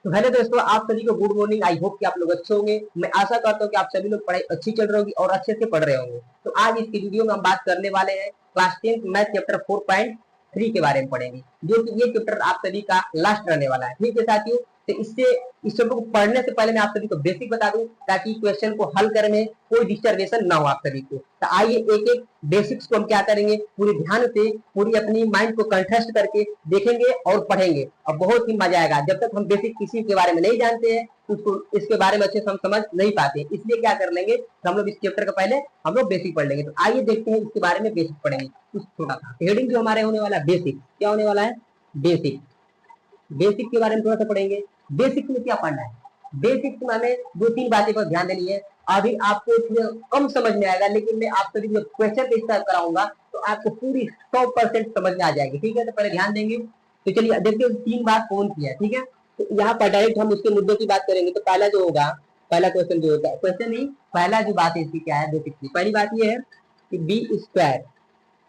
तो हेलो दोस्तों, आप सभी को गुड मॉर्निंग। आई होप कि आप लोग अच्छे होंगे। मैं आशा करता हूँ कि आप सभी लोग पढ़ाई अच्छी चल रही होगी और अच्छे से पढ़ रहे होंगे। तो आज इस वीडियो में हम बात करने वाले हैं क्लास 10 मैथ चैप्टर 4.3 के बारे में पढ़ेंगे, जो कि ये चैप्टर आप सभी का लास्ट रहने वाला है। ठीक है साथियों, तो इस चैप्टर को पढ़ने से पहले मैं आप सभी को बेसिक बता दूं, ताकि क्वेश्चन को हल करने में कोई डिस्टर्बेशन ना हो आप सभी को। तो आइए एक एक बेसिक्स को हम क्या करेंगे, पूरी ध्यान से पूरी अपनी माइंड को कंट्रास्ट करके देखेंगे और पढ़ेंगे, और बहुत ही मजा आएगा। जब तक हम बेसिक किसी के बारे में नहीं जानते हैं, उसको इसके बारे में अच्छे से हम समझ नहीं पाते। इसलिए क्या कर लेंगे, हम लोग इस चैप्टर का पहले हम लोग बेसिक पढ़ लेंगे। तो आइए देखते हैं इसके बारे में बेसिक पढ़ेंगे कुछ छोटा सा। हेडिंग जो हमारे होने वाला है बेसिक, क्या होने वाला है, बेसिक। बेसिक के बारे में थोड़ा सा पढ़ेंगे। बेसिक में क्या पढ़ना है, बेसिक में हमें दो तीन बातें पर ध्यान देनी है। अभी आपको इसमें कम समझ में आएगा, लेकिन मैं आप सभी जब क्वेश्चन पे स्टार्ट कराऊंगा तो आपको पूरी 100% समझ में आ जाएगी। ठीक है, तो पहले ध्यान देंगे। तो चलिए देखते हैं तीन बात कौन सी है। ठीक है, तो यहाँ पर डायरेक्ट हम उसके मुद्दों की बात करेंगे। तो पहला जो होगा, पहला क्वेश्चन जो होता है, क्वेश्चन नहीं, पहला जो बात है इसकी क्या है, बेसिक की पहली बात ये है कि बी स्क्वायर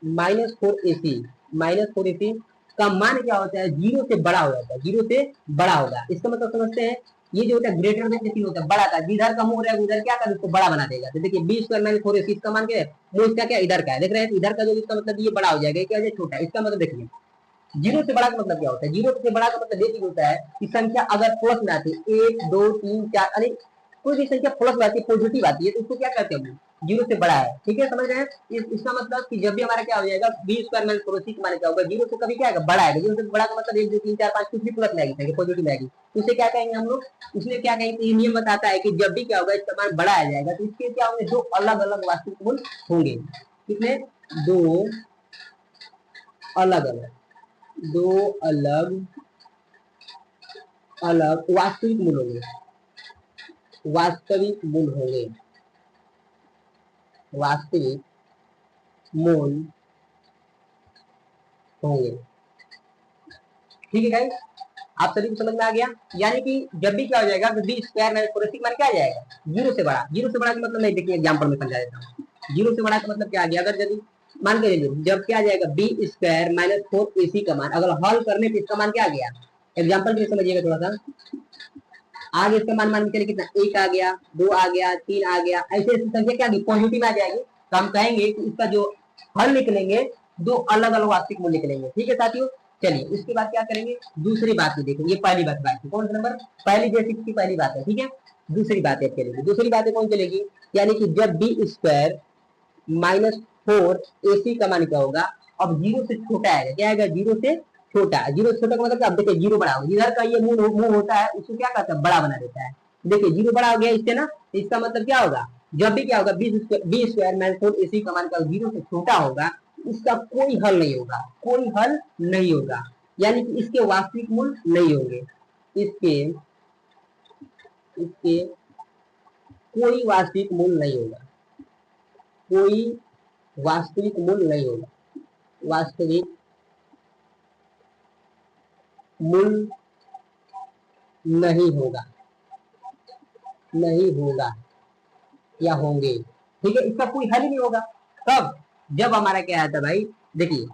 -4ac का मान क्या होता है, जीरो से बड़ा हो जाता है, जीरो से बड़ा होगा। इसका मतलब समझते हैं, ये जो होता है ग्रेटर देन चिन्ह होता है, बड़ा का जिधर का मुंह रहेगा उधर क्या कर उसको बड़ा बना देगा। तो देखिए बी स्क्वायर -4ac इसका मान क्या है, मुंह इसका क्या इधर का है, देख रहे हैं, इधर का जो इसका मतलब ये बड़ा हो जाएगा, क्या हो जाएगा छोटा। इसका मतलब देखिए जीरो से बड़ा का मतलब क्या होता है, जीरो से बड़ा का मतलब ये चीज होता है कि संख्या अगर प्लस में आती है, 1 2 3 4, अरे कोई भी संख्या प्लस में आती है, पॉजिटिव आती है, तो उसको क्या कहते हैं, जीरो से बड़ा है। ठीक है, समझ रहे हैं। इसका मतलब कि जब भी हमारा क्या हो जाएगा, बी स्क्वायर माइनस 4ac का मान क्या होगा, जीरो से कभी क्या आएगा, बड़ा आएगा। जीरो से बड़ा का मतलब 1 2 3 4 5 कुछ भी प्लस में आएगी, पॉजिटिव में आएगी, तो उसे क्या कहेंगे हम लोग, उसमें क्या कहेंगे, ये नियम बताता है कि जब भी क्या होगा, इसका मान बड़ा आ जाएगा, तो इसके क्या होंगे, दो अलग अलग वास्तविक मूल होंगे। कितने, दो अलग अलग, दो अलग अलग वास्तविक मूल होंगे, वास्तविक मूल होंगे, वास्तविक मूल होंगे। ठीक है गाइस, आप सभी को समझ में आ गया। यानी कि जब भी क्या हो जाएगा, तो बी स्क्वायर माइनस 4ac मान क्या आ जाएगा, जीरो से बड़ा। जीरो से बड़ा का मतलब नहीं, देखिए एग्जांपल में समझा देता हूँ। जीरो से बड़ा का मतलब क्या आ गया, अगर यदि मान के चलिए जब क्या आ जाएगा, बी स्क्वायर माइनस 4ac का मान अगर हल करने पे इसका मान क्या आ गया, एग्जाम्पल भी समझिएगा थोड़ा सा। आगे इसका मान के चलिए कितना, एक आ गया, दो आ गया, तीन आ गया, ऐसे ऐसी संख्या क्या पॉजिटिव आ जाएगी, तो हम कहेंगे कि इसका जो हल निकलेंगे दो अलग अलग वास्तविक मूल्य निकलेंगे। ठीक है साथियों, चलिए इसके बाद क्या करेंगे, दूसरी बात भी देखेंगे। ये पहली बात है, कौन सा नंबर, पहली बेसिक की पहली बात है। ठीक है, दूसरी बात चलेगी, दूसरी बातें कौन चलेगी, यानी कि जब बी स्क्वायर -4ac का मान क्या होगा, अब जीरो से छोटा आएगा, क्या आएगा, जीरो से छोटा। जीरो से छोटा का मतलब, अब देखिए जीरो बड़ा होगा, जिधर का ये मुंह होता है उसको क्या कहता है, बड़ा बना देता है। देखिए जीरो बड़ा हो गया इससे ना, इसका मतलब क्या होगा, जब भी क्या होगा, बी स्क्वायर -4ac का मान का जीरो से छोटा होगा, इसका कोई हल नहीं होगा, कोई हल नहीं होगा, यानी कि इसके वास्तविक मूल्य नहीं होंगे, इसके इसके कोई वास्तविक मूल्य नहीं होगा, कोई वास्तविक मूल्य नहीं होगा, वास्तविक मूल्य नहीं होगा, नहीं होगा या होंगे। ठीक है, इसका कोई हल ही नहीं होगा। कब, जब हमारा क्या आता है भाई, देखिए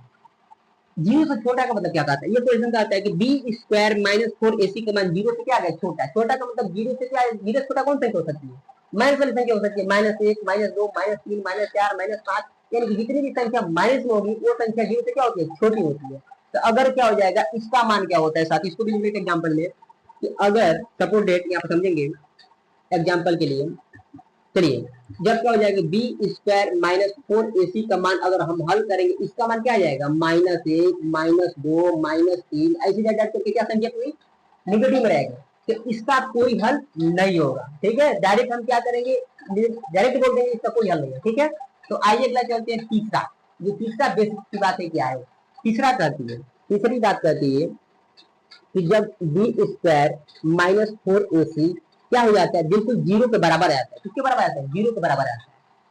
जीरो से छोटा का मतलब क्या कहता है, ये क्वेश्चन का आता है कि बी स्क्वायर -4ac का मान जीरो से क्या है, छोटा। छोटा का मतलब जीरो से क्या है, जीरो से छोटा कौन संख्या हो सकती है, माइनस वाली संख्या हो सकती है, -1 -2 -3 -4 -5, यानी कि जितनी भी संख्या माइनस में होगी वो संख्या जीरो से क्या होती है, छोटी होती है। तो अगर क्या हो जाएगा, इसका मान क्या होता है साथ, इसको भी लिख एग्जाम्पल में, कि अगर सपोज डेट यहाँ पर समझेंगे एग्जाम्पल के लिए। चलिए जब क्या हो जाएगा, बी स्क्वायर -4ac का मान अगर हम हल करेंगे, इसका मान क्या आ जाएगा, -1 -2 -3, ऐसी जा करके क्या संख्या कोई निगेटिव में रहेगा, तो इसका कोई हल नहीं होगा। ठीक है, डायरेक्ट हम क्या करेंगे, डायरेक्ट बोल देंगे इसका कोई हल नहीं है। ठीक है, तो आइए अगला चलते हैं तीसरा। जो तीसरा बेसिक की बात है क्या है, तीसरा कहती है, तीसरी बात कहती है कि जब बी स्क्वायर -4ac क्या हो जाता है, बिल्कुल जीरो के बराबर आता है, किसके बराबर आता है, जीरो के बराबर आता है।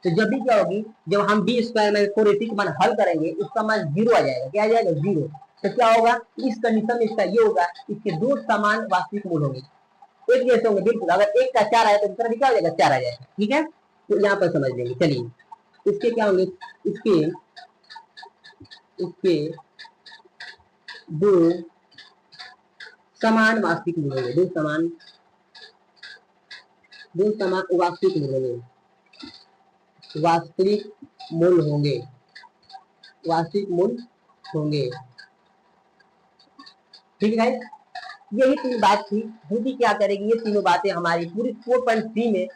तो जब भी क्या होगी, जब हम बी स्क्वायर -4ac का मान हल करेंगे, उसका मान जीरो आ जाएगा, क्या आ जाएगा, जीरो। तो क्या होगा, इस कंडीशन में इसका ये होगा, इसके दो समान वास्तविक मूल होंगे, एक जैसे होंगे बिल्कुल। अगर एक का चार आया तो दूसरा भी क्या हो जाएगा, चार आ जाएगा। ठीक है, तो यहाँ पर समझ लेंगे। चलिए इसके क्या होंगे, इसके इसके दो समान वास्तविक मूल होंगे, दो समान वास्तविक मूल होंगे, वास्तविक मूल होंगे, वास्तविक मूल होंगे। ठीक है, यही तीन बात थी। दूसरी क्या करेगी, ये तीनों बातें हमारी पूरी 4.3 में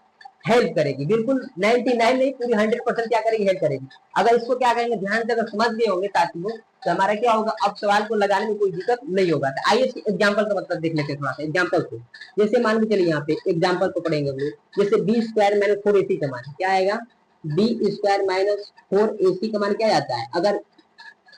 हेल्प करेगी, बिल्कुल 99 नहीं पूरी 100% क्या करेगी, हेल्प करेगी। अगर इसको क्या करेंगे ध्यान से अगर समझ गए होंगे साथियों, तो हमारा क्या होगा, अब सवाल को लगाने में कोई दिक्कत नहीं होगा। तो आइए एग्जाम्पल का मतलब देख लेते हैं थोड़ा सा एग्जाम्पल को। जैसे मान के चलिए यहाँ पे एग्जाम्पल को पढ़ेंगे हम लोग। जैसे बी स्क्वायर माइनस 4ac का मान क्या आएगा, बी स्क्वायर माइनस 4ac का मान क्या आता है, अगर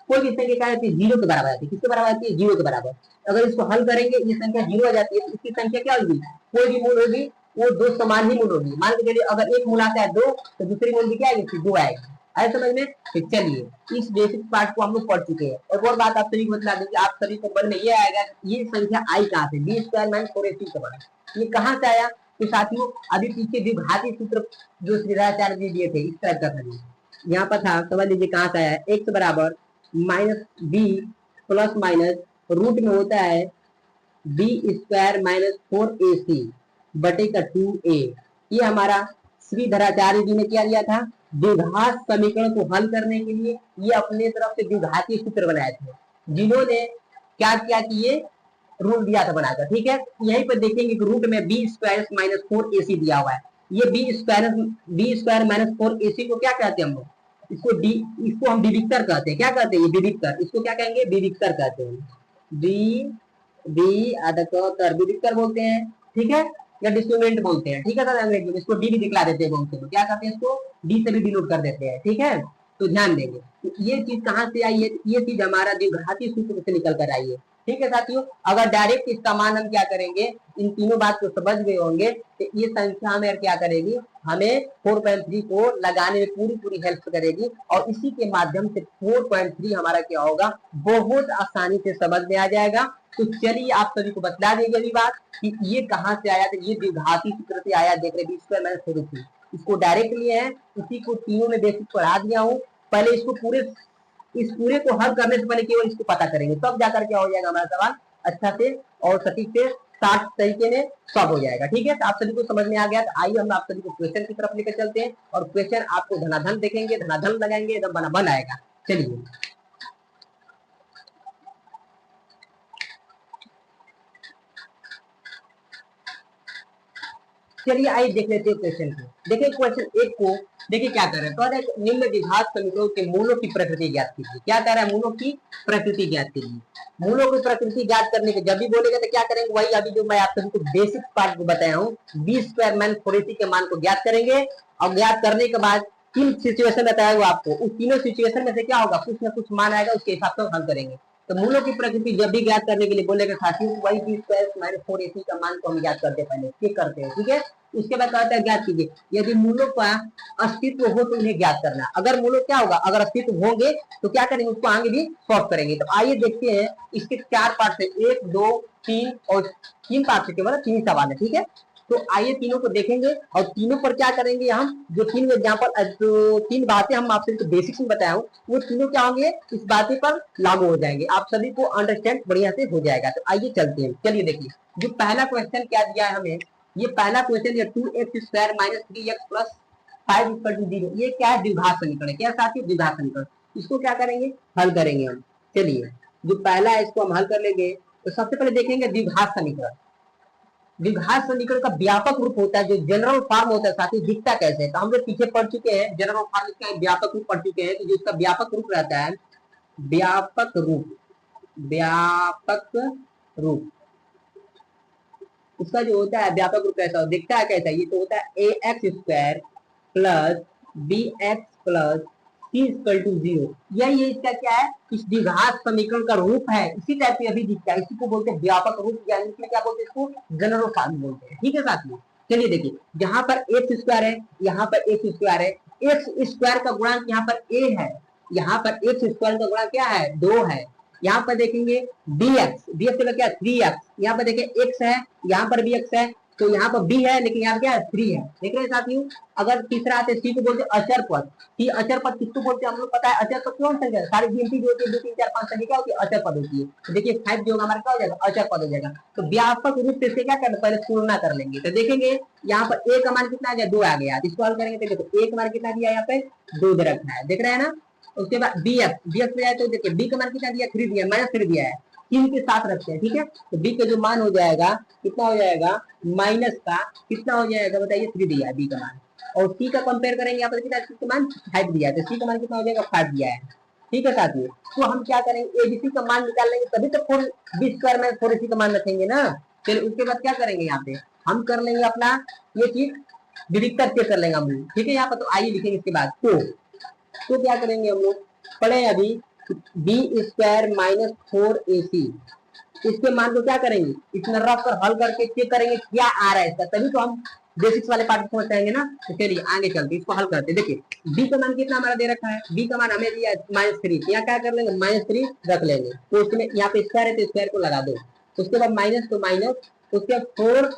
कोई भी संख्या क्या आती है, जीरो के बराबर आती है। किसके बराबर आती है, जीरो के बराबर। अगर इसको हल करेंगे ये संख्या जीरो आ जाती है, तो इसकी संख्या क्या होगी, कोई भी मूल होगी वो दो समान ही मूल होगी। मान के चलिए अगर एक मूल आता है दो, तो दूसरी मूल भी क्या आएगी, दो आएगी। आए समझ में। तो चलिए इस बेसिक पार्ट को हम लोग पढ़ चुके हैं। और वो बात आप सभी को बता दें कि आप सभी को मन में ये आएगा, ये संख्या आई कहाँ से, बी स्क्वायर माइनस 4ac का मान ये कहाँ से आया। तो साथियों अभी पीछे द्विघाती सूत्र जो श्रीधराचार्य जी दिए थे इस तरह का यहाँ पर था, समझ लीजिए कहाँ से आया, एक्स बराबर minus B plus minus root में होता है बी स्क्वायर माइनस 4ac बटे का 2a। ये हमारा श्रीधराचार्य जी ने क्या दिया था, द्विघात समीकरण को हल करने के लिए ये अपने तरफ से द्विघातीय सूत्र बनाए थे, जिन्होंने क्या किया कि ये रूल दिया था बनाकर। ठीक है, यहीं पर देखेंगे कि रूट में बी स्क्वायर माइनस 4ac दिया हुआ है। ये बी स्क्वायर माइनस 4ac को क्या कहते हैं हम लोग, इसको हम विविक्तर कहते हैं। क्या कहते हैं, ये विविक्तर, इसको क्या कहेंगे, विविक्तर कहते हैं। विविक्तर बोलते हैं। ठीक है, या डिस्क्रिमिनेंट बोलते हैं। ठीक है सर, अंग्रेजी में इसको डी भी दिखला देते हैं बहुत से लोग, क्या कहते हैं इसको, डी से भी डिनोट कर देते हैं। ठीक है, तो ध्यान देंगे ये चीज कहाँ से आई है, ये चीज हमारा द्विघाती सूत्र से निकल कर आई है। ठीक है साथियों, अगर डायरेक्ट इसका मान हम क्या करेंगे, इन तीनों बात को समझ गए होंगे, तो ये संख्या हमें क्या करेगी, हमें 4.3 को लगाने में पूरी पूरी हेल्प करेगी। और इसी के माध्यम से 4.3 हमारा क्या होगा, बहुत आसानी से समझ में आ जाएगा। तो चलिए आप सभी को बतला देंगे अभी बात कि ये कहाँ से आया, तो ये द्विघाती सूत्र से आया। देख रहे 20 मैंने शुरू की, इसको डायरेक्ट लिए हैं, इसी को तीनों में बेसिक पढ़ा दिया हूँ। पहले इसको इस पूरे को हल करने से पहले केवल इसको पता करेंगे, तब जाकर क्या हो जाएगा हमारा सवाल अच्छा से और सटीक से साफ तरीके में सब हो जाएगा। ठीक है, तो आप सभी को समझ में आ गया। तो आइए हम आप सभी को क्वेश्चन की तरफ लेकर चलते हैं, और क्वेश्चन आपको धनाधन देखेंगे, धनाधन लगाएंगे, एकदम बना बन आएगा। चलिए चलिए आइए देख लेते हैं क्वेश्चन को। देखिए क्वेश्चन एक को देखिए क्या कर रहे हैं, तो निम्न द्विघात समीकरणों के मूलों की प्रकृति ज्ञात कीजिए। क्या कह रहा है, मूलों की प्रकृति ज्ञात कीजिए। मूलों की प्रकृति ज्ञात करने के जब भी बोलेगा तो क्या करेंगे, वही अभी जो मैं आप सभी को बेसिक पार्ट को बताया हूँ, बी स्क्वायर माइनस 4ac के मान को ज्ञात करेंगे। और ज्ञात करने के बाद तीन सिचुएशन बताया हुआ आपको, उस तीनों सिचुएशन में से क्या होगा, कुछ ना कुछ मान आएगा, उसके हिसाब से हल करेंगे। तो मूलों की प्रकृति जब भी ज्ञात करने के लिए बोलेगा साथियों, वही बी स्क्वायर माइनस 4ac का मान को हम ज्ञात करते हैं, पहले चेक करते हैं। ठीक है, उसके बाद कहता है ज्ञात कीजिए, यदि मूलों का अस्तित्व हो तो उन्हें ज्ञात करना। अगर मूलों क्या होगा, अगर अस्तित्व होंगे तो क्या करेंगे, उसको आगे भी सॉल्व करेंगे। तो आइए देखते हैं इसके चार पार्ट से, 1 2 3 और 3 पार्ट से, केवल 3 सवाल है। ठीक है, तो आइए तीनों को देखेंगे और तीनों पर क्या करेंगे हम, जो तीन एग्जाम्पल जो तीन बातें हम आपसे बेसिक्स में बताया हूँ, वो तीनों क्या होंगे, इस बातें पर लागू हो जाएंगे, आप सभी को अंडरस्टैंड बढ़िया से हो जाएगा। तो आइए चलते हैं। चलिए देखिए, जो पहला क्वेश्चन क्या दिया है हमें, ये पहला क्वेश्चन है 2x square minus 3x plus 5 equal to 0। ये क्या है, द्विघात समीकरण है। क्या साथियों, द्विघात समीकरण। इसको क्या करेंगे, हल करेंगे हम। चलिए जो पहला है इसको हम हल कर लेंगे। तो सबसे पहले देखेंगे द्विघात समीकरण। द्विघात समीकरण का व्यापक रूप होता है, जो जनरल फॉर्म होता है साथियों, दिखता कैसे है, तो हम लोग पीछे पढ़ चुके हैं, जनरल फॉर्म इसका व्यापक रूप पढ़ चुके हैं। तो जो इसका व्यापक रूप रहता है, व्यापक रूप, व्यापक रूप इसका जो होता है व्यापक रूप कैसा दिखता है, कैसा, ये तो होता है ax square plus bx plus c equal to 0। ये इसका क्या है, इस द्विघात समीकरण का रूप है, इसी टाइप में अभी दिखता है, इसी को बोलते हैं व्यापक रूप, यानी इसमें क्या बोलते हैं, इसको जनरल फॉर्म बोलते हैं। ठीक है साथियों, चलिए देखिए, यहाँ पर एक्स स्क्वायर है, यहाँ पर एक्स स्क्वायर है, एक्स स्क्वायर का गुणांक यहाँ पर a है, यहाँ पर एक्स स्क्वायर का गुणांक क्या है, 2 है। यहाँ पर देखेंगे dx, dx का क्या 3x, यहाँ पर देखिए x है, यहाँ पर भी x है, तो यहाँ पर बी है लेकिन यहाँ क्या है 3 है। देख रहे हैं साथियों। अगर तीसरा आते सी को बोलते अचर पद। सी अचर पद किसको बोलते हैं हम लोग पता है। अचर पद कौन संख्या सारी गिनती जो होती है 2 3 4 5 संख्या क्या होती है अचर पद होती है। तो देखिए 5 जो होगा हमारा क्या हो जाएगा अचर पद हो जाएगा। तो व्यापक रूप से इससे क्या करना पहले तुलना कर लेंगे। तो देखेंगे यहाँ पर ए का मान कितना आ गया 2 आ गया। इसको हल करेंगे तो देखो ए का मान कितना दिया यहाँ पे 2 दे रखा है। देख रहे हैं ना। उसके बाद बी एफ पे जाए तो देखिए बी का मान कितना दिया 3 दिया -3 दिया है। तीन के साथ रखते हैं ठीक है। तो बी का जो मान हो जाएगा कितना हो जाएगा माइनस का कितना हो जाएगा बताइए 3 दिया है बी का मान। और सी का कंपेयर करेंगे यहाँ पर कितना सी का मान 5 दिया है। तो सी का मान कितना हो जाएगा 5 दिया है ठीक है साथियों। तो हम क्या करेंगे एबीसी का मान निकाल लेंगे तभी तो 4 बी स्क्वायर में 4ac का मान रखेंगे ना। फिर उसके बाद क्या करेंगे यहाँ पे हम कर लेंगे अपना ये चीज विविधता चेक कर लेंगे हम लोग ठीक है। यहाँ पर तो आइए लिखेंगे इसके बाद तो क्या करेंगे हम लोग पढ़े अभी बी स्क्वायर माइनस 4ac इसके मान को क्या करेंगे इतना रख कर हल करके चेक करेंगे क्या आ रहा है इसका तभी तो हम बेसिक्स वाले पार्ट समझ पाएंगे ना। तो चलिए आगे चलते इसको हल करते। देखिए बी का मान कितना हमारा दे रखा है बी का मान हमें दिया है -3। यहाँ क्या कर लेंगे -3 रख लेंगे। तो उसमें यहाँ पे स्क्वायर है तो स्क्वायर को लगा दो। उसके बाद माइनस तो माइनस उसके बाद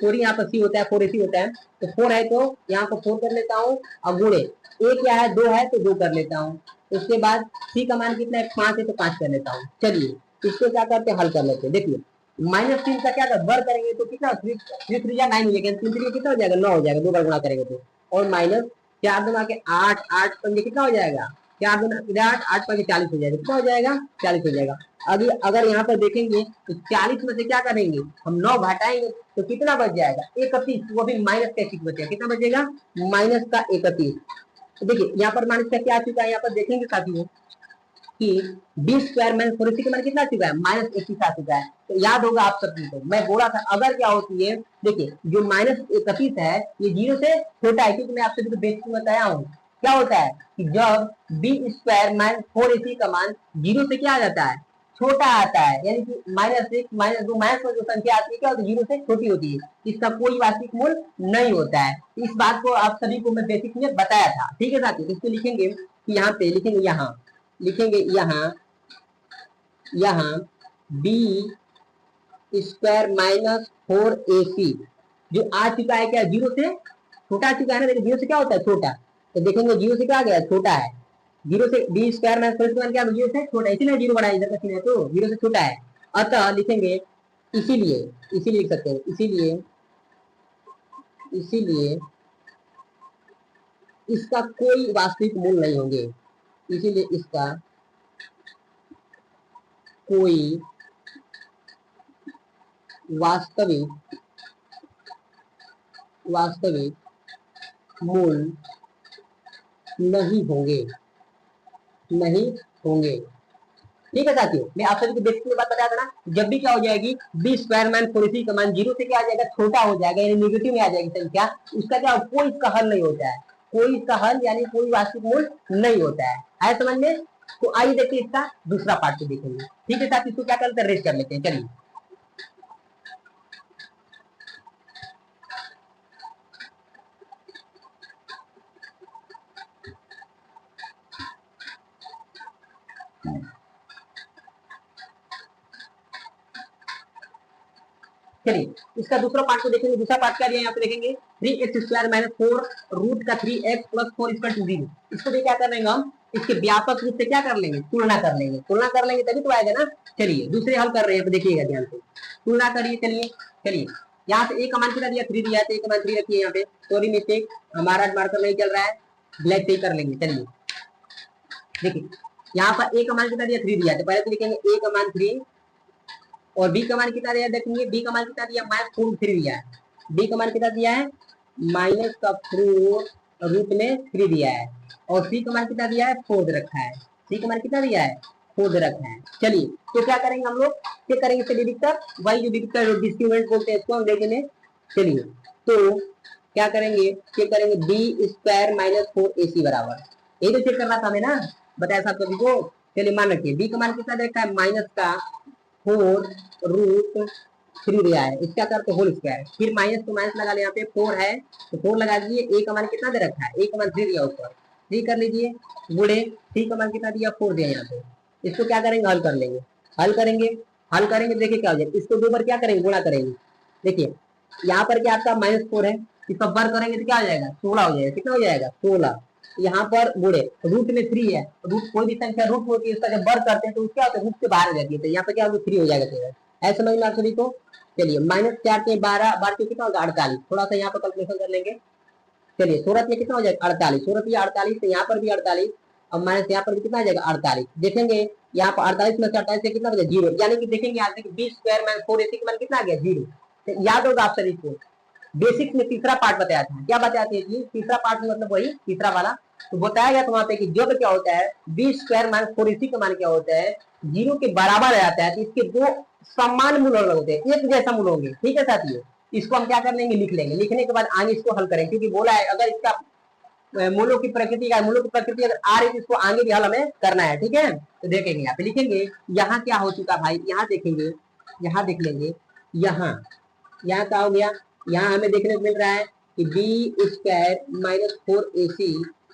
4 यहाँ पर सी होता है 4ac होता है। तो 4 है तो यहाँ पर 4 कर लेता हूँ और गुणे ए क्या है 2 है तो 2 कर लेता हूँ। उसके बाद सी का मान कितना है 5 है तो 5 कर लेता हूँ। चलिए इसको क्या करते हैं हल कर लेते हैं। देखिए -3 का क्या वर्ग करेंगे तो कितना 3 3 9 हो जाएगा 3 3 कितना हो जाएगा 9 हो जाएगा 2 बार गुणा करेंगे तो। और माइनस 4 दूना के 8 8 पंजे कितना हो जाएगा 4 दूना 8 8 पंजे 40 हो जाएगा। कितना हो जाएगा 40 हो जाएगा। अभी अगर यहाँ पर देखेंगे तो 40 में से क्या करेंगे हम 9 घटाएंगे तो कितना बच जाएगा 31 वो भी माइनस का 31 बचेगा। कितना बचेगा माइनस का 31। तो देखिए यहाँ पर माइनस का क्या आ चुका है यहाँ पर देखेंगे साथियों कि बी स्क्वायर माइनस 4ac का मान कितना आ चुका है -31 आ चुका है। तो याद होगा आप सभी को मैं बोला था अगर क्या होती है देखिए जो -31 है ये 0 से छोटा है क्योंकि मैं आपसे तो बेसिक बताया हूँ क्या होता है कि जब बी स्क्वायर माइनस 4ac का मान 0 से क्या आ जाता है छोटा आता है यानी कि -1 -2 माइनस में जो संख्या आती है क्या होती है 0 से छोटी होती है इसका कोई वास्तविक मूल्य नहीं होता है। इस बात को आप सभी को मैं बेसिक में बताया था ठीक है साथियों। इसको लिखेंगे कि यहाँ पे लिखेंगे यहाँ बी स्क्वायर माइनस 4ac जो आ चुका है क्या 0 से छोटा आ चुका है ना। देखिए 0 से क्या होता है छोटा तो देखेंगे 0 से क्या आ गया छोटा है 0 से बी स्क्वायर माइनस 4ac क्या 0 से छोटा है इसीलिए 0 बड़ा इधर का सीन है तो 0 से छोटा है। अतः लिखेंगे इसीलिए लिख सकते हैं इसीलिए इसका कोई वास्तविक मूल्य नहीं होंगे इसीलिए इसका कोई वास्तविक मूल्य नहीं होंगे ठीक है साथियों। मैं आप सभी को बेसिक बात बताया था ना जब भी क्या हो जाएगी बी स्क्वायर माइनस 4ac का मान 0 से क्या आ जाएगा छोटा हो जाएगा यानी नेगेटिव में आ जाएगी संख्या उसका क्या कोई इसका हल नहीं होता है कोई इसका हल यानी कोई वास्तविक मूल्य नहीं होता है। आए समझ में। तो आइए देखिए इसका दूसरा पार्ट को देखेंगे ठीक है साथ इसको क्या करते हैं रेस्ट कर लेते हैं। चलिए चलिए इसका दूसरा पार्ट को देखेंगे। दूसरा पार्ट क्या दिया यहाँ पे देखेंगे 3x स्क्वायर माइनस 4 रूट का 3x प्लस 4 इक्वल टू 0। इसको भी क्या कर लेंगे हम इसके व्यापक रूप से क्या कर लेंगे तुलना कर लेंगे तभी तो आएगा ना। चलिए दूसरे हल कर रहे हैं देखिएगा ध्यान से तुलना करिए। चलिए यहाँ पे एक मान कितना दिया 3 दिया है एक मान 3 रखिए यहाँ पे सॉरी मिस्टेक हमारा मार्कर नहीं चल रहा है ब्लैक से कर लेंगे। चलिए देखिए यहाँ पर एक मान कितना दिया 3 दिया है तो पहले तो लिखेंगे ए का मान 3 और बी का मान कितना दिया देखेंगे बी का मान कितना दिया -4 दिया है। बी का मान कितना दिया है -4 रूट में 3 दिया है और सी का मान कितना दिया है 4 रखा है। सी का मान कितना दिया है 4 रखा है। चलिए तो क्या करेंगे हम लोग क्या करेंगे इससे डिविक्टर वही जो डिविक्टर डिस्क्रिमिनेंट बोलते हैं इसको हम देखेंगे। चलिए तो क्या करेंगे चेक करेंगे बी स्क्वायर माइनस 4ac बराबर यही तो चेक करना था हमें ना बताया था सभी को। चलिए मान रखिए बी का मान कितना देखा है माइनस का 4 रूट 3 दिया है इसका करते होल स्क्वायर फिर माइनस तो माइनस लगा ले यहाँ पे 4 है तो 4 लगा दीजिए ए का मान कितना दे रखा है ए का मान 3 दिया ऊपर 3 कर लीजिए गुणे सी का मान कितना दिया 4 दिया यहाँ पे। इसको क्या करेंगे हल करेंगे देखिए क्या हो जाए इसको 2 बार क्या करेंगे गुणा करेंगे। देखिए यहाँ पर क्या आपका -4 है, इसका वर्ग करेंगे तो क्या हो जाएगा 16 हो जाएगा। कितना हो जाएगा 16। यहाँ पर गुणे रूट में 3 है, रूट कोई भी संख्या रूट होती है उसका जब वर्ग करते हैं तो क्या होता है रूट से बाहर हो जाती है, तो यहाँ पे क्या होगा 3 हो जाएगा। तो ऐसा समझ में आप सभी को। चलिए -4 से 12 बार कितना होगा 48। थोड़ा सा यहाँ पर कैलकुलेशन कर लेंगे। चलिए 16 में कितना हो जाएगा 48, 16 48, तो यहाँ पर भी 48 और माइनस यहाँ पर भी कितना आ जाएगा 48। देखेंगे यहाँ पर 48 में से 48 से कितना हो जाएगा 0, यानी कि देखेंगे यहाँ से बी स्क्वायर माइनस 4ac का मान कितना आ गया 0। तो याद होगा आप सभी को बेसिक्स में तीसरा पार्ट बताया था, क्या बताया था जी तीसरा पार्ट में मतलब वही तीसरा वाला। तो बताया गया था वहां पे कि जब क्या होता है बी स्क्वायर माइनस 4ac का मान क्या होता है 0 के बराबर आ जाता है, तो इसके दो समान मूल होते हैं, एक जैसा मूल होंगे। ठीक है साथियों, इसको हम क्या कर लेंगे लिख लेंगे, लिखने के बाद आगे इसको हल करेंगे, क्योंकि बोला है अगर इसका मूलों की प्रकृति अगर आ रही है इसको आगे भी हल हमें करना है। ठीक है, तो देखेंगे यहाँ पे लिखेंगे यहाँ क्या हो चुका भाई, यहाँ देखेंगे, यहाँ देख लेंगे, यहाँ क्या हो गया, यहाँ हमें देखने को मिल रहा है कि बी स्क्वायर माइनस 4ac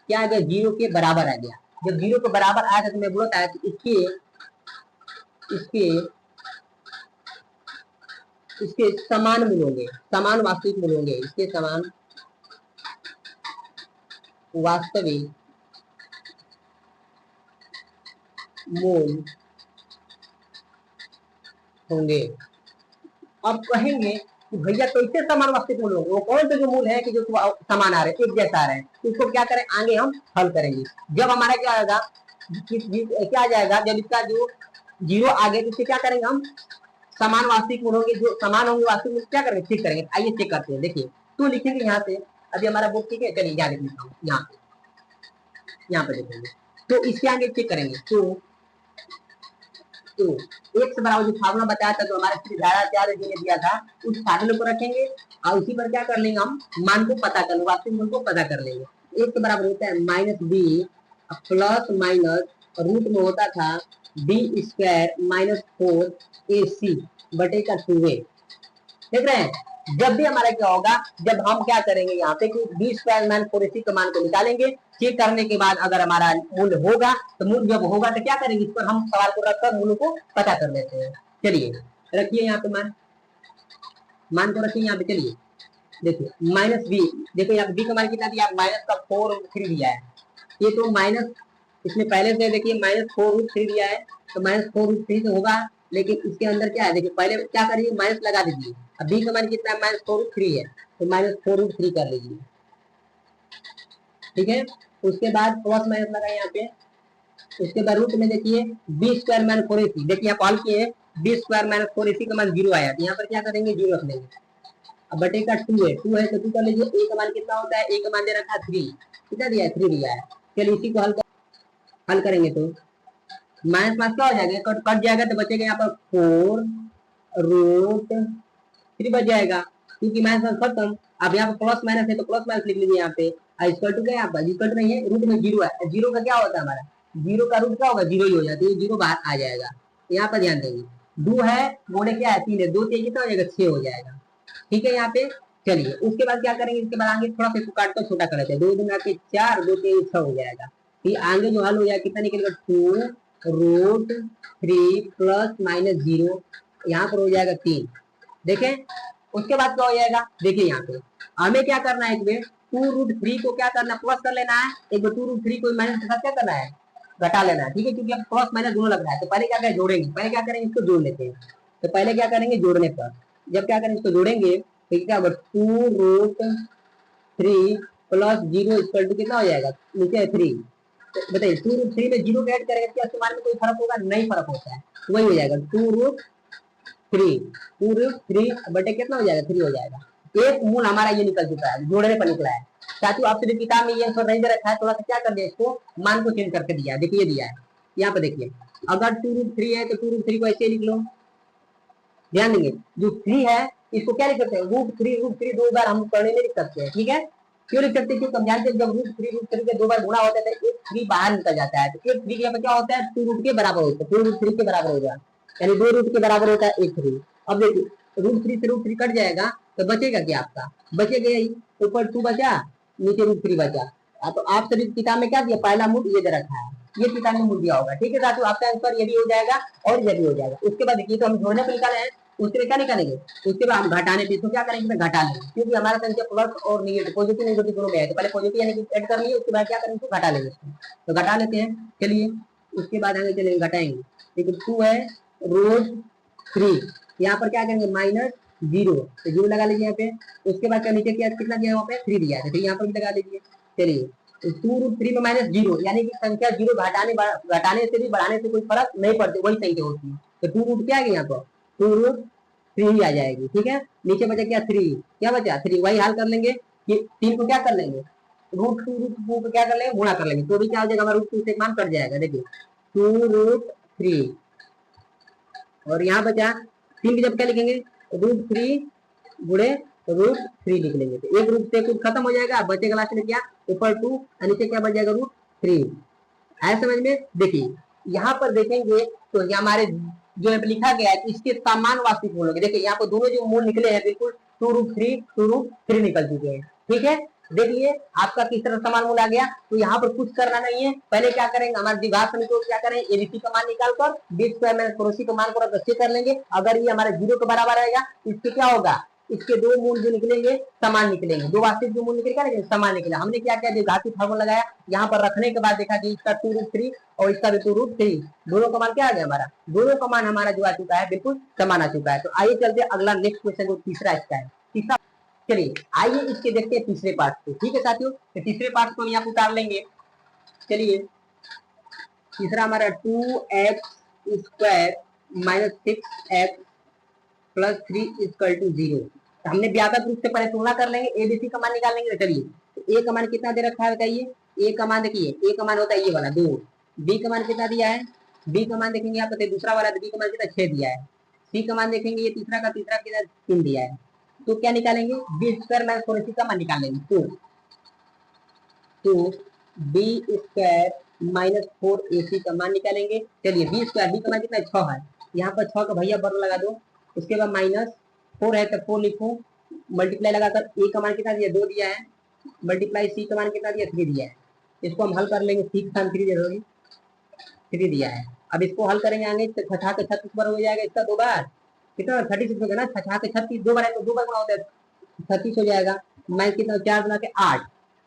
क्या आ गया 0 के बराबर आ गया। जब 0 के बराबर आया था तो मैं बोलता है कि इसके समान मूल होंगे, समान वास्तविक मूल होंगे, इसके समान वास्तविक मूल होंगे। अब कहेंगे कि भैया कैसे समान वास्तविक मूल होंगे, वो कौन से जो मूल है कि जो समान आ रहे हैं एक जैसा आ रहे हैं, तो इसको क्या करें आगे हम हल करेंगे। जब हमारा क्या आएगा क्या आ जाएगा, जब इसका जो 0 आ गया तो इससे क्या करेंगे हम समान वास्तविक मूल होंगे, जो समान होंगे वास्तविक मूल क्या करेंगे चेक करेंगे। आइए चेक करते हैं, देखिए तो लिखेंगे यहाँ से, अभी हमारा बुक ठीक है, चलिए यहाँ देख लेता हूँ, यहाँ पे देखेंगे तो इसके आगे चेक करेंगे। तो एक से बराबर जो फार्मूला बताया था, जो हमारे दादाचार्य जी ने दिया था, उस फार्मूले को रखेंगे और उसी पर क्या कर लेंगे हम मान को पता कर लेंगे, वास्तविक मूल को पता कर लेंगे। एक के बराबर होता है -b प्लस माइनस रूट में होता था बी स्क्वायर माइनस 4ac बटे का 2a। देख रहे हैं, जब भी हमारा क्या होगा, जब हम क्या करेंगे यहाँ पे कि बी स्क्वायर माइनस 4ac का मान को निकालेंगे, चेक करने के बाद अगर हमारा मूल्य होगा तो मूल्य जब होगा तो क्या करेंगे, इस पर हम सवाल को रखकर मूल्य को पता कर लेते हैं। चलिए रखिए यहाँ पे मान को रखिए यहाँ पे। चलिए देखिए -b, देखो यहाँ b का मान कितना दिया माइनस का 4√3 दिया है, ये तो माइनस इसमें पहले से देखिए -4√3 दिया है, तो -4√3 तो होगा, लेकिन इसके अंदर क्या है देखिए पहले क्या करिए माइनस लगा दीजिए। अब b का मान कितना है -4√3 है, तो -4√3 कर लीजिए। ठीक है, उसके बाद प्लस माइनस लगा यहाँ पे, उसके बाद रूट में देखिए बी स्क्वायर माइनस 4ac, देखिए आप हल किए बी स्क्वायर माइनस 4ac का मान 0 आया, तो यहाँ पर क्या करेंगे 0 रख लेंगे। अब बटे का 2 है तो 2 कर लीजिए। a का मान कितना होता है, a का मान दे रखा है 3, कितना दिया है 3 दिया है। चलिए इसी को हल करेंगे तो माइनस माइनस क्या हो जाएगा कट जाएगा, तो बचेगा यहाँ पर 4√3 बच जाएगा, क्योंकि माइनस खत्म। अब यहाँ पर प्लस माइनस है तो प्लस माइनस लिख लीजिए यहाँ पे, इक्वल टू क्या है इक्वल टू नहीं है, रूट में 0 है, 0 का क्या होता है हमारा 0 का रूट क्या होगा 0 ही हो जाता है, 0 बाहर आ जाएगा। यहाँ पर ध्यान देंगे 2 है मोड़े क्या है 3 है, 2 से कितना हो जाएगा 6 हो जाएगा। ठीक है यहाँ पे। चलिए उसके बाद क्या करेंगे, इसके बाद आगे थोड़ा सा काट कर छोटा कर लेते हैं, 2 दूना के 4, 2 के 6 हो जाएगा। फिर आगे जो हल हो जाएगा कितना निकलेगा 2√3 प्लस -0, यहाँ पर हो जाएगा 3। देखें उसके बाद क्या हो जाएगा, देखिए यहाँ पे हमें क्या करना है, एक बार 2√3 को क्या करना प्लस कर लेना है, एक बार 2√3 को माइनस के साथ क्या करना है घटा लेना है। ठीक है, क्योंकि अब प्लस माइनस दोनों लग रहा है, तो पहले क्या करें जोड़ेंगे, पहले क्या करेंगे इसको जोड़ लेते हैं। तो पहले क्या करेंगे जोड़ने पर, जब क्या करेंगे इसको जोड़ेंगे तो क्या होगा 2√3 प्लस 0 इक्वल टू कितना हो जाएगा नीचे है 3। तो बताइए 2√3 में 0 ऐड करेंगे क्या मान में कोई फर्क होगा, नहीं फर्क होता है, तो वही हो जाएगा 2√3 बटे कितना हो जाएगा 3 हो जाएगा। एक मूल हमारा ये निकल चुका है, जोड़ने पर निकला है। साथियों आपसे किताब में ये आंसर नहीं दे रखा है, थोड़ा सा क्या कर दिया इसको मान को चेंज करके दिया, देखिए दिया है यहाँ पे देखिए, अगर 2√3 है तो 2√3 को ऐसे लिख लो। ध्यान देंगे जो 3 है इसको क्या लिख सकते हैं √3 दो बार हम करने में लिख सकते हैं। ठीक है, क्यों लिख सकते हैं, क्योंकि हम जानते हैं जब √3 के 2 बार गुणा होता है तो एक 3 बाहर निकल जाता है, तो एक 3 यहाँ पे क्या होता है 2 के बराबर होता है, 2√3 के बराबर हो जाए, यानी 2 रूट के बराबर होता है एक 3। अब देखिए √3 से √3 कट जाएगा तो बचेगा क्या आपका, बचेगा यही ऊपर 2 बचा नीचे √3 बचा। तो आप सभी किताब में क्या दिया पहला मूल ये दे रखा है, ये किताब में मूल दिया होगा। ठीक है साथियों आपका आंसर ये भी हो जाएगा और ये भी हो जाएगा। उसके बाद देखिए तो हम जोड़ने पर निकाले हैं उसके लिए क्या निकालेंगे, उसके बाद हम घटाने पे इसको क्या करेंगे, घटा लेंगे, क्योंकि हमारा संख्या प्लस और निगेटिव पॉजिटिव नेगेटिव दोनों में है, तो पहले पॉजिटिव यानी कि ऐड कर लिए, उसके बाद क्या करेंगे, उसको घटा लेंगे इसको। तो घटा लेते हैं, चलिए उसके बाद आगे चलेंगे घटाएंगे। देखिए 2 है रूट 3, यहाँ पर क्या करेंगे माइनस 0, तो 0 लगा लीजिए यहाँ पे। उसके बाद क्या नीचे क्या कितना दिया है, वहाँ पे 3 दिया है, तो यहाँ पर भी लगा लीजिए। चलिए तो 2√3 में माइनस 0, यानी कि संख्या 0 घटाने से भी बढ़ाने से कोई फर्क नहीं पड़ती, वही संख्या होती है। तो 2 रूट क्या आ गया यहाँ पर, 2√3 आ जाएगी, ठीक है। नीचे बचा क्या 3, क्या बचा 3, वही हाल कर लेंगे कि 3 को क्या कर लेंगे, √2 को क्या कर लेंगे, गुणा कर लेंगे, तो भी क्या हो जाएगा, हमारा √2 से मान कट जाएगा। देखिए 2√3 और यहाँ बचा 3 की जब क्या लिखेंगे, √3 गुणे √3 लिख लेंगे, तो एक रूट से कुछ खत्म हो जाएगा, बचेगा लास्ट में क्या, ऊपर 2 और नीचे क्या बच जाएगा, √3। है समझ में। देखिए यहाँ पर देखेंगे तो यहाँ हमारे जो है लिखा गया है कि इसके समान वास्तविक मूल होंगे। देखिए यहाँ पर दोनों जो मूल निकले हैं बिल्कुल 2√3 निकल चुके हैं, ठीक है। देखिए आपका किस तरह समान मूल आ गया, तो यहाँ पर कुछ करना नहीं है, पहले क्या करेंगे, हमारे द्विघात समीकरण को क्या करें, एबीसी का मान निकालकर बी स्क्वायर माइनस 4ac का मान को रद्द कर लेंगे। अगर ये हमारे 0 के बराबर आएगा, इसके क्या होगा, इसके दो मूल जो निकलेंगे समान निकलेंगे, दो वास्तविक जो मूल निकलेगा लेकिन समान निकलेगा। हमने क्या किया, द्विघाती फार्मूला लगाया, यहाँ पर रखने के बाद देखा कि इसका 2√3 और इसका भी 2√3, दोनों का मान क्या आ गया, हमारा दोनों का मान हमारा जो आ चुका है बिल्कुल समान आ चुका है। तो आइए चलते अगला नेक्स्ट क्वेश्चन जो तीसरा इसका है, तीसरा। चलिए आइए इसके देखते हैं तीसरे पार्ट को, ठीक है साथियों। तो तीसरे पार्ट को हम यहाँ उतार लेंगे। चलिए तीसरा हमारा 2x² minus 6x plus 3 equal to 0। हमने व्यापक रूप से पहले तुलना कर लेंगे, एबीसी का मान निकाल लेंगे। चलिए तो ए का मान कितना दे रखा है बताइए, ए का मान देखिए, ए का मान होता है ये वाला 2, बी का मान कितना दिया है, बी का मान देखेंगे आप बताइए, दूसरा वाला बी का मान कितना 6 दिया है, सी का मान देखेंगे ये तीसरा कितना 3 दिया है। तो क्या निकालेंगे, बी स्क्वायर माइनस 4ac का मान निकालेंगे। तो बी स्क्वायर माइनस 4ac का मान निकालेंगे। चलिए बी स्क्वायर, बी का मान कितना 6 है, यहाँ पर 6 का भैया वर्ग लगा दो, उसके बाद माइनस 4 है तो 4 लिखो, मल्टीप्लाई लगाकर ए का मान कितना दिया 2 दिया है, मल्टीप्लाई सी का मान कितना दिया 3 दिया है। इसको हम हल कर लेंगे, सी का 3 जरूरी 3 दिया है। अब इसको हल करेंगे आगे तो 6 के 36 बार हो जाएगा, इसका 2 बार कितना 36 होगा ना, 6 के 36 2 बार है तो 2 बार गुना होता है 36 हो जाएगा। मैं कितना 4 गुना के 8,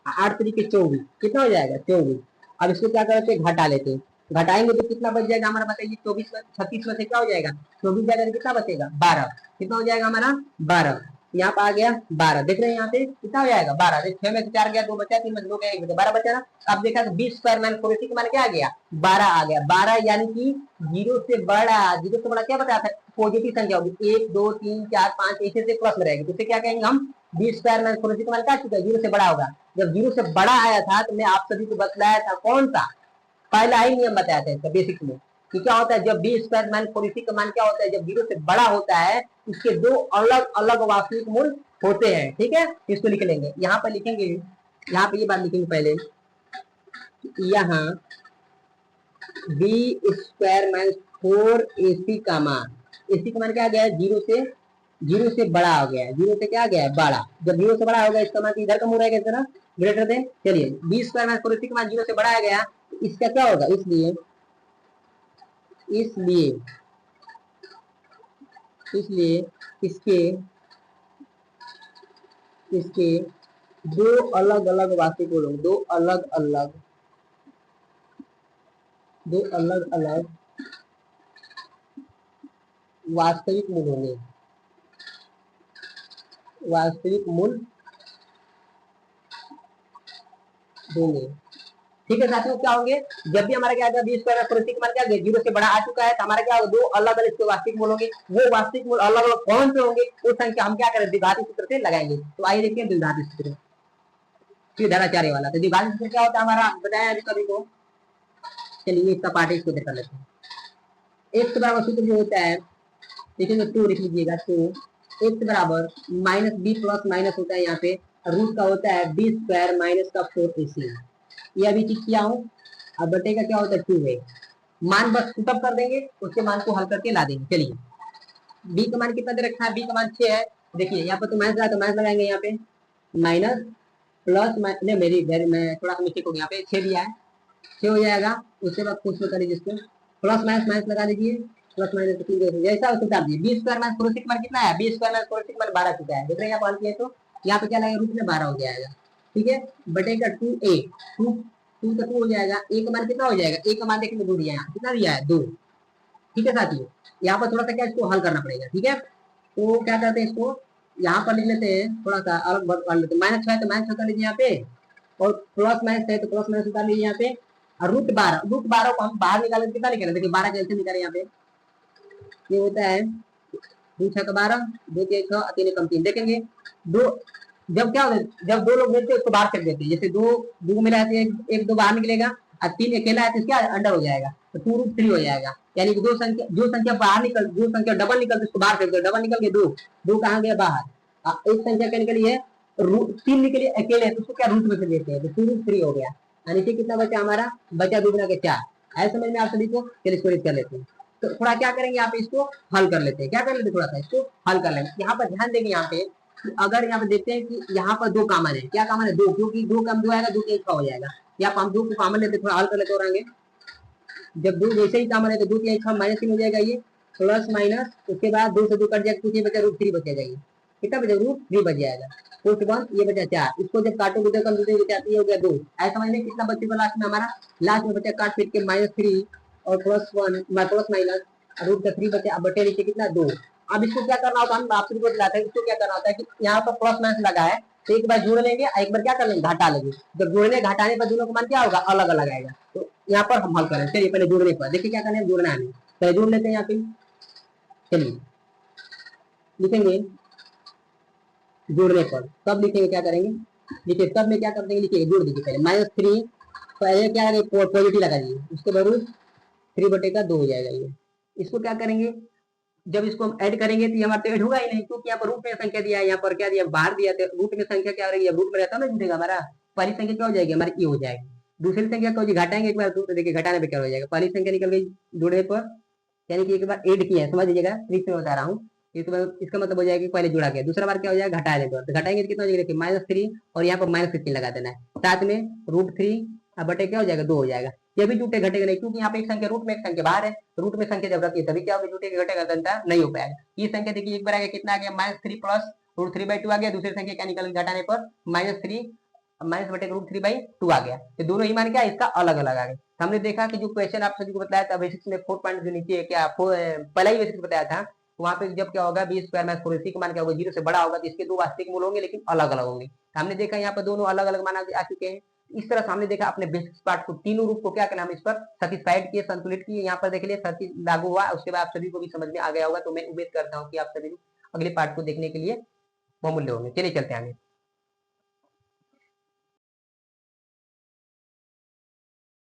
8 3 के 24 कितना हो जाएगा 24। अब इसको क्या करते हैं घटा लेते हैं, घटाएंगे तो कितना बच जाएगा हमारा बताइए, 24 36 में से क्या हो जाएगा 24 जाएगा तो कितना बचेगा 12, कितना हो जाएगा हमारा 12। यहाँ पे आ गया 12, देख रहे हैं यहाँ पे कितना हो जाएगा 12, 6 में से 4 गया 2 बचा, 3 में से 2 गया 1 बचा, 12 बचा ना। अब देखा तो बी स्क्वायर माइनस 4ac का मान क्या आ गया 12 आ गया, 12 यानी कि 0 से बड़ा क्या बताया था, पॉजिटिव संख्या होगी 1 2 3 4 5 ऐसे से प्लस में रहेगी, तो क्या कहेंगे हम बी स्क्वायर माइनस 4ac का मान क्या चुका है 0 से बड़ा होगा। जब 0 से बड़ा आया था तो मैं आप सभी को बतलाया था कौन सा, पहला ही नियम बताया था इसका बेसिक में कि क्या होता है, जब बी स्क्वायर माइनस 4ac का मान क्या होता है, जब 0 से बड़ा होता है इसके दो अलग अलग वास्तविक मूल होते हैं, ठीक है। इसको लिख लेंगे, यहाँ पर लिखेंगे, यहाँ पे ये बात लिखेंगे पहले, यहाँ बी स्क्वायर माइनस 4ac का मान, ac का मान क्या आ गया है 0 से बड़ा हो गया है, 0 से क्या आ गया है बड़ा, जब 0 से बड़ा होगा इसका मान इधर का मूल रहेगा इस तरह ग्रेटर देन। चलिए बी स्क्वायर माइनस 4ac का मान 0 से बड़ा आ गया, इसका क्या होगा, इसलिए इसके दो अलग अलग वास्तविक मूल होंगे, दो अलग अलग वास्तविक मूल होंगे, वास्तविक मूल होंगे, ठीक है साथियों। क्या होंगे, जब भी हमारा क्या आएगा बी स्क्वायर प्लस मान क्या 0 से बड़ा आ चुका है तो हमारा क्या होगा दो अलग अलग वास्तविक मूल होंगे, वो वास्तविक मूल अलग अलग कौन से होंगे उस संख्या हम क्या करें द्विघाती सूत्र से लगाएंगे। तो आइए देखते हैं द्विघाती सूत्र, द्विधाचार्य वाला। तो द्विघाती सूत्र क्या होता है हमारा बताया अभी कभी को, चलिए इसका पार्ट इसको देख लेते हैं। एक्स बराबर सूत्र जो होता है देखिए 2 लिख लीजिएगा, तो एक्स बराबर माइनस बी प्लस माइनस होता है, यहाँ पे रूट का होता है बी स्क्वायर माइनस का 4ac, ये अभी चीज किया हूँ। अब बटेगा क्या होता है 2a, मान बस पुटअप कर देंगे, उसके मान को हल करके ला देंगे। चलिए बी का मान कितना दे रखा है, बी का मान 6 है, देखिए यहाँ पर तो माइनस लगा तो माइनस लगाएंगे, यहाँ पे माइनस प्लस मैं थोड़ा सा मिस्टेक हो गया, यहाँ पे 6 दिया है 6 हो जाएगा, उसके बाद कुछ कर लीजिए इसको प्लस माइनस माइनस लगा दीजिए प्लस माइनस जैसा उसको डाल दिए। बी स्क्वायर माइनस 4 मान कितना है, बी स्क्वायर माइनस 4 मान 12 चुका है, देख रहे हैं यहाँ पर तो यहाँ पे क्या लगेगा, रूट में 12 हो जाएगा, ठीक है, बटेगा 2a, 2 का 2 हो जाएगा, a का मान कितना हो जाएगा, a का मान देखिए 2 दिया है, कितना दिया है 2, ठीक है साथियों। यहाँ पर थोड़ा सा क्या इसको हल करना पड़ेगा, ठीक है, तो क्या करते हैं इसको यहाँ पर लिख लेते हैं, थोड़ा सा अलग कर लेते हैं, -6 है तो -6 कर लीजिए यहाँ पे, और प्लस माइनस है तो प्लस माइनस उतार लीजिए यहाँ पे, और रूट 12 को हम बाहर निकालें कितना निकालें, देखिए 12 कैसे निकालें, यहाँ पे ये होता है 2 6 12, 2 3 6 3 कम 3, देखेंगे दो, जब क्या होता है जब दो लोग मिलते हैं उसको बाहर फेंक देते हैं, जैसे दो मिला है तो एक दो बाहर निकलेगा, और 3 अकेला है तो क्या अंडर हो जाएगा, तो 2√3 हो जाएगा, यानी कि जो संख्या बाहर निकल, जो संख्या डबल निकलती है उसको बाहर फेंक दो, डबल निकल गए 2 कहाँ गया बाहर, एक संख्या क्या निकली है, 3 निकली अकेले, तो उसको क्या रूट में से देते हैं, तो 2√3 हो गया, यानी कि कितना बचा हमारा, बचा 2 गुना के 4, ऐसे समझ में आप सभी को, चलिए इसको कर लेते हैं, तो थोड़ा क्या करेंगे यहाँ पे इसको हल कर लेते हैं, क्या कर लेते हैं थोड़ा सा इसको हल कर लेंगे। यहाँ पर ध्यान देंगे यहाँ पे, अगर यहाँ पे देखते हैं कि यहाँ पर 2 कॉमन है, क्या कॉमन है 2, क्योंकि 2 कम 2 आएगा 2 के 1 हो जाएगा, यहाँ पर हम 2 को कॉमन लेते थोड़ा हल कर लेते रहेंगे, जब 2 वैसे ही कॉमन है तो 2 के 1 -3 हो जाएगा, ये प्लस माइनस, उसके बाद 2 से 2 कट जाएगा, कुछ बचा √3 बचेगा, ये कितना बचा √3 बच जाएगा, फोर्थ वन ये बचा 4, इसको जब काटो तो कम दूसरे बचा हो गया 2, ऐसा समझने कितना बचेगा लास्ट में हमारा, लास्ट में बचा काट पीट के -3 और +1 प्लस माइनस रूट का 3 बचे, अब बटे नीचे कितना 2। अब इसको क्या करना होता है, हम आपसे को बताते हैं, इसको क्या करना होता है कि यहाँ पर प्लस माइनस लगा है, तो एक बार जोड़ लेंगे, एक बार क्या कर लेंगे घटा लेंगे, जब जोड़ने घटाने पर दोनों का मान क्या होगा, अलग अलग आएगा, तो यहाँ पर हम हल करें, चलिए पहले जोड़ने पर देखिए क्या करना है, जोड़ना है, पहले जोड़ लेते हैं यहाँ पे, चलिए लिखेंगे जोड़ने पर, तब लिखेंगे क्या करेंगे, लिखिए तब में क्या कर देंगे, लिखिए जोड़ दीजिए पहले -3, पहले क्या पॉजिटिव लगा दीजिए, उसके बाद 3/2 हो जाएगा, ये इसको क्या करेंगे, जब इसको हम ऐड करेंगे तो ये हमारा ऐड होगा ही नहीं, क्योंकि यहाँ पर रूट में संख्या दिया है, यहाँ पर क्या दिया बाहर दिया, तो रूट में संख्या क्या हो रही है, रूट में रहता है ना जुड़ेगा हमारा, पहली संख्या क्या हो जाएगी हमारी ये हो जाएगी, दूसरी संख्या क्या हो जाएगी, घटाएंगे एक बार तो देखिए घटाने पे क्या हो जाएगा, पहली संख्या निकल गई जुड़ने पर, यानी कि एक बार ऐड किया है, समझ लीजिएगा, ट्रिक में बता रहा हूँ, इसका मतलब हो जाएगा पहले जुड़ा गया, दूसरा बार क्या हो जाएगा घटाया देगा, तो घटाएंगे तो कितना हो जाएगा, -3 और यहाँ पर -15 लगा देना है, साथ में √3 बटे क्या हो जाएगा 2 हो जाएगा, ये भी जुटे घटेगा नहीं, क्योंकि यहाँ पे एक संख्या रूट में एक संख्या बाहर है, रूट में संख्या जब रखी है तभी क्या होगा, जुटे घटेगा घंटा नहीं हो पाएगा, ये संख्या देखिए एक बार आ गया कितना आ गया -3 प्लस √3/2 आ गया, दूसरी संख्या क्या निकल घटाने पर -3 माइनस बटे √3/2 आ गया, तो दोनों ही मान क्या इसका अलग अलग आ गया। हमने देखा कि जो क्वेश्चन आप सभी को बताया था बेसिक्स में 4 पॉइंट जो नीचे क्या पहला ही बेसिक्स बताया था, वहां पे जब क्या होगा बी स्क्वायर माइनस 4ac का मान क्या होगा 0 से बड़ा होगा, तो इसके दो वास्तविक मूल होंगे लेकिन अलग अलग होंगे, हमने देखा यहाँ पर दोनों अलग अलग मान आ चुके हैं। इस तरह हमने देखा अपने बेसिक्स पार्ट को तीनों रूप को क्या करना हम इस पर सेटिस्फाइड किए, संतुलित किए, यहाँ पर देख लिए सर्किट लागू हुआ, उसके बाद आप सभी को भी समझ में आ गया होगा, तो मैं उम्मीद करता हूँ कि आप सभी अगले पार्ट को देखने के लिए बहुमूल्य होंगे। चलिए चलते हैं आगे।